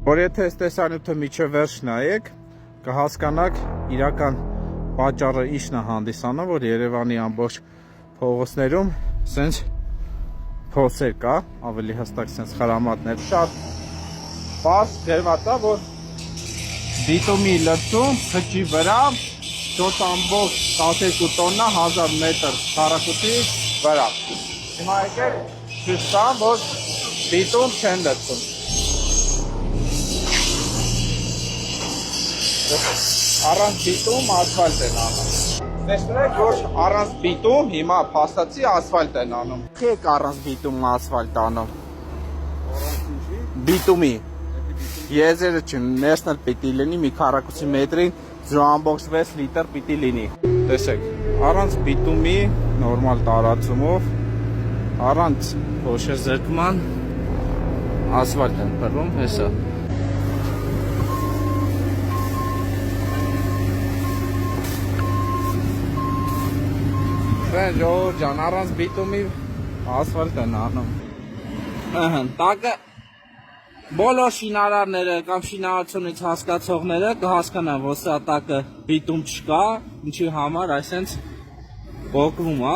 Որ եթե այս տեսանյութը միջև վերջ նայեք, կհասկանաք իրական պատճառը ինչն է հանդիսանում, որ Երևանի ամբողջ փողոցներում սենց փոսեր կա, ավելի հստակ սենց խրամատներ, շատ պարզ դերված է, որ բիտումի լրցում խճի վրա շոտ ամբողջ 12 տոննա 1000 մետր քառակուսի վրա։ Հիմա եկեք ցույց տամ, որ բիտում չեն լրցում։ Առանց բիտում ասֆալտ են անում։ Տեսնեք, որ առանց բիտում հիմա փաստացի ասֆալտ են անում։ Եք առանց բիտում ասֆալտ անում։ Բիտումի։ Եզերը ներսն էլ պիտի լինի մի քառակուսի մետրին 0.6 լիտր պիտի լինի։ Տեսեք, առանց բիտումի նորմալ տարածումով, առանց փոշեզրկման ասֆալտ են փռում, հեսա։ Ժողովուրդ ջան, առանց բիտումի ասֆալտ են անում։ Տակը բոլոր շինարարները կամ շինարարությունից հասկացողները կհասկանան, որ սա տակը բիտում չկա, ինչի համար այսենց պոկվում է։